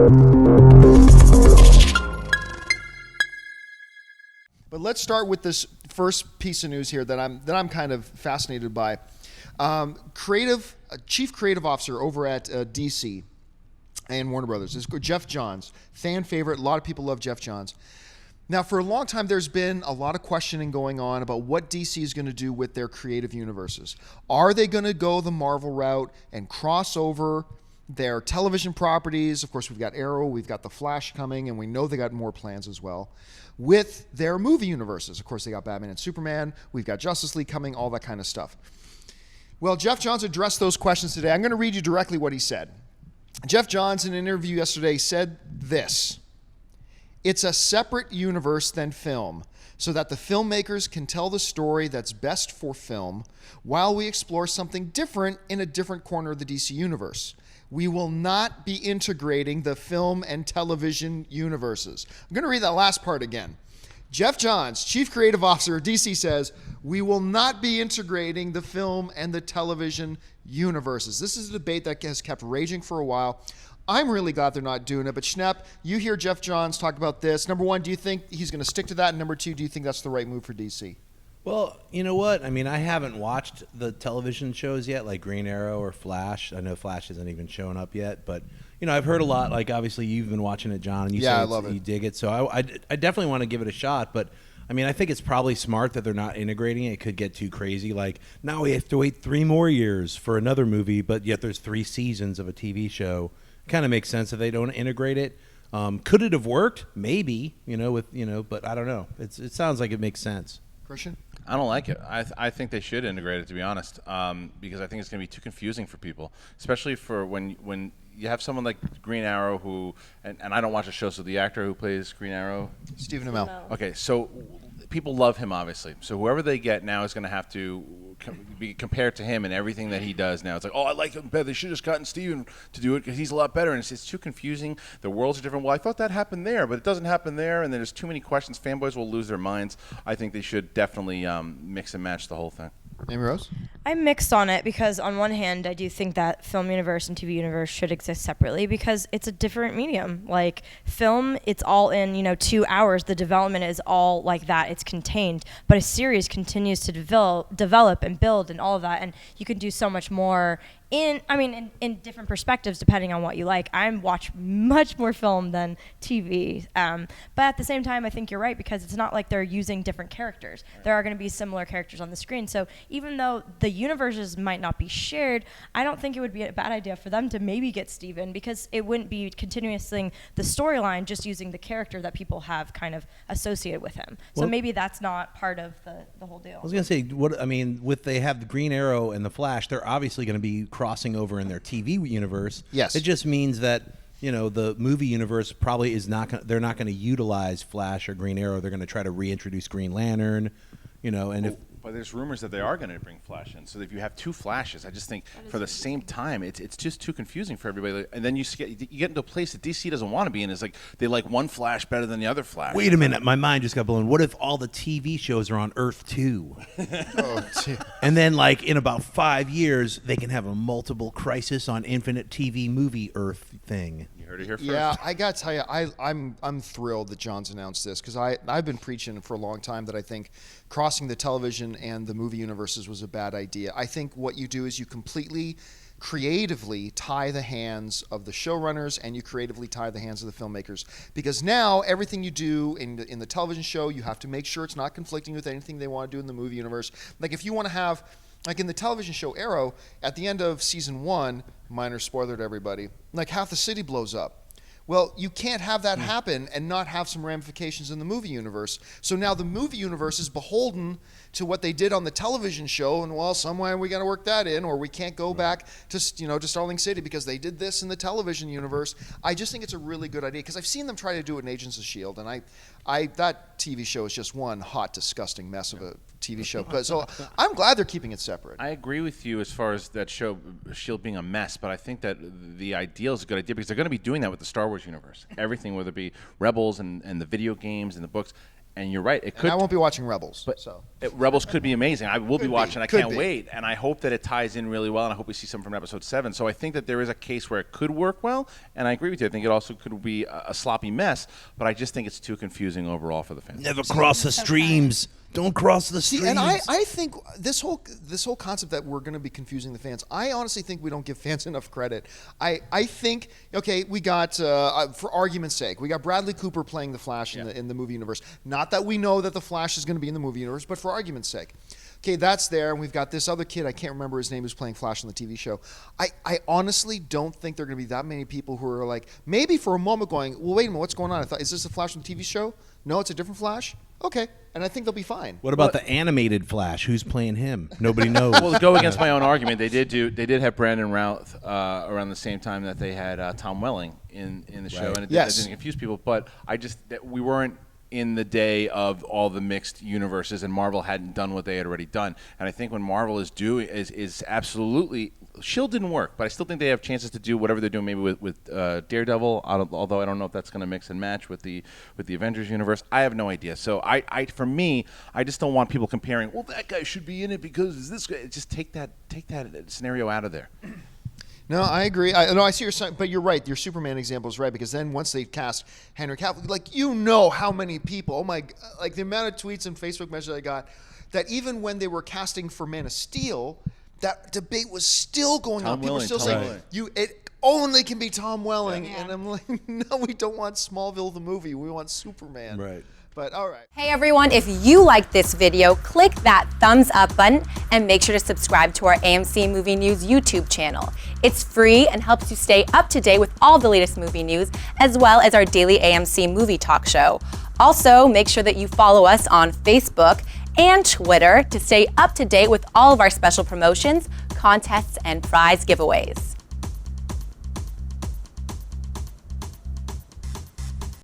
But let's start with this first piece of news here that I'm kind of fascinated by. Chief creative officer over at DC and Warner Brothers is Jeff Johns, fan favorite. A lot of people love Jeff Johns. Now, for a long time, there's been a lot of questioning going on about what DC is going to do with their creative universes. Are they going to go the Marvel route and cross over their television properties? Of course, we've got Arrow, we've got The Flash coming, and we know they got more plans as well, with their movie universes. Of course, they got Batman and Superman, we've got Justice League coming, all that kind of stuff. Well, Jeff Johns addressed those questions today. I'm going to read you directly what he said. Jeff Johns, in an interview yesterday, said this: "It's a separate universe than film, so that the filmmakers can tell the story that's best for film while we explore something different in a different corner of the DC universe. We will not be integrating the film and television universes." I'm going to read that last part again. Jeff Johns, Chief Creative Officer of DC, says, "We will not be integrating the film and the television universes." This is a debate that has kept raging for a while. I'm really glad they're not doing it. But Schnepp, you hear Jeff Johns talk about this. Number one, do you think he's going to stick to that? And number two, do you think that's the right move for DC? Well, you know what? I mean, I haven't watched the television shows yet, like Green Arrow or Flash. I know Flash isn't even showing up yet, but you know, I've heard a lot. Like, obviously, you've been watching it, John, and you say I love it. You dig it. So I definitely want to give it a shot. But I mean, I think it's probably smart that they're not integrating it. It could get too crazy. Like, now we have to wait 3 more years for another movie, but yet there's 3 seasons of a TV show. Kind of makes sense if they don't integrate it. Could it have worked? Maybe. But I don't know. It sounds like it makes sense. Christian? I don't like it. I think they should integrate it, to be honest, because I think it's going to be too confusing for people, especially for when you have someone like Green Arrow who, and I don't watch the show, so the actor who plays Green Arrow, Stephen Amell. Okay, so people love him, obviously. So whoever they get now is going to have to be compared to him and everything that he does now. It's like, oh, I like him better. They should have just gotten Steven to do it because he's a lot better. And it's too confusing. The worlds are different. Well, I thought that happened there, but it doesn't happen there. And there's too many questions. Fanboys will lose their minds. I think they should definitely mix and match the whole thing. Amy Rose? I'm mixed on it because on one hand, I do think that film universe and TV universe should exist separately because it's a different medium. Like film, it's all in, 2 hours. The development is all like that. It's contained. But a series continues to develop and build and all of that. And you can do so much more in different perspectives depending on what you like. I watch much more film than TV. But at the same time, I think you're right because it's not like they're using different characters. There are going to be similar characters on the screen. So even though the universes might not be shared, I don't think it would be a bad idea for them to maybe get Steven because it wouldn't be continuously the storyline, just using the character that people have kind of associated with him. So maybe that's not part of the whole deal. I was going to say, they have the Green Arrow and the Flash, they're obviously going to be crossing over in their TV universe. Yes. It just means that, the movie universe probably they're not going to utilize Flash or Green Arrow. They're going to try to reintroduce Green Lantern, But there's rumors that they are going to bring Flash in. So if you have 2 Flashes, I just think for the same time, it's just too confusing for everybody. And then you get into a place that DC doesn't want to be in. It's like they like one Flash better than the other Flash. Wait a minute, my mind just got blown. What if all the TV shows are on Earth 2? And then, like, in about 5 years, they can have a multiple Crisis on Infinite TV movie Earth thing. You heard it here first. Yeah, I got to tell you, I'm thrilled that John's announced this because I've been preaching for a long time that I think crossing the television and the movie universes was a bad idea. I think what you do is you completely creatively tie the hands of the showrunners and you creatively tie the hands of the filmmakers, because now everything you do in the television show, you have to make sure it's not conflicting with anything they want to do in the movie universe. Like if you want to have, like in the television show Arrow, at the end of season 1, minor spoiler to everybody, like half the city blows up. Well, you can't have that happen and not have some ramifications in the movie universe. So now the movie universe is beholden to what they did on the television show, and well, some way we got to work that in, or we can't go back to Starling City because they did this in the television universe. I just think it's a really good idea because I've seen them try to do it in Agents of S.H.I.E.L.D., and that TV show is just one hot, disgusting mess of a TV show. But so I'm glad they're keeping it separate. I agree with you as far as that show, S.H.I.E.L.D. being a mess, but I think that the ideal is a good idea because they're going to be doing that with the Star Wars universe. Everything, whether it be Rebels and the video games and the books, And you're right. It could. And I won't be watching Rebels. But so. Rebels could be amazing. I will be watching. I Could can't be. wait. And I hope that it ties in really well. And I hope we see some from episode 7. So I think that there is a case where it could work well. And I agree with you. I think it also could be a sloppy mess. But I just think it's too confusing overall for the fans. Never cross the streams. Don't cross the streams. See, and I think this whole concept that we're going to be confusing the fans, I honestly think we don't give fans enough credit. I think, okay, we got, for argument's sake, we got Bradley Cooper playing the Flash in the movie universe. Not that we know that the Flash is going to be in the movie universe, but for argument's sake. Okay, that's there, and we've got this other kid, I can't remember his name, who's playing Flash on the TV show. I honestly don't think there are going to be that many people who are like, maybe for a moment going, well, wait a minute, what's going on? I thought, is this a Flash on the TV show? No, it's a different Flash? Okay, and I think they'll be fine. What about the animated Flash? Who's playing him? Nobody knows. Well, to go against my own argument, they did have Brandon Routh around the same time that they had Tom Welling in the show, and it didn't confuse people. But we weren't in the day of all the mixed universes, and Marvel hadn't done what they had already done. And I think when Marvel is doing is absolutely, S.H.I.E.L.D. didn't work, but I still think they have chances to do whatever they're doing, maybe with Daredevil. Although I don't know if that's going to mix and match with the Avengers universe. I have no idea. So for me, I just don't want people comparing. Well, that guy should be in it because this guy. Just take that scenario out of there. No, I agree. I see your side, but you're right. Your Superman example is right, because then once they cast Henry Cavill, like, you know how many people, like the amount of tweets and Facebook messages I got, that even when they were casting for Man of Steel, that debate was still going on. People were still saying, it only can be Tom Welling. Yeah. And I'm like, no, we don't want Smallville the movie. We want Superman. Right. But all right. Hey everyone, if you like this video, click that thumbs up button and make sure to subscribe to our AMC Movie News YouTube channel. It's free and helps you stay up to date with all the latest movie news, as well as our daily AMC movie talk show. Also, make sure that you follow us on Facebook and Twitter to stay up to date with all of our special promotions, contests, and prize giveaways.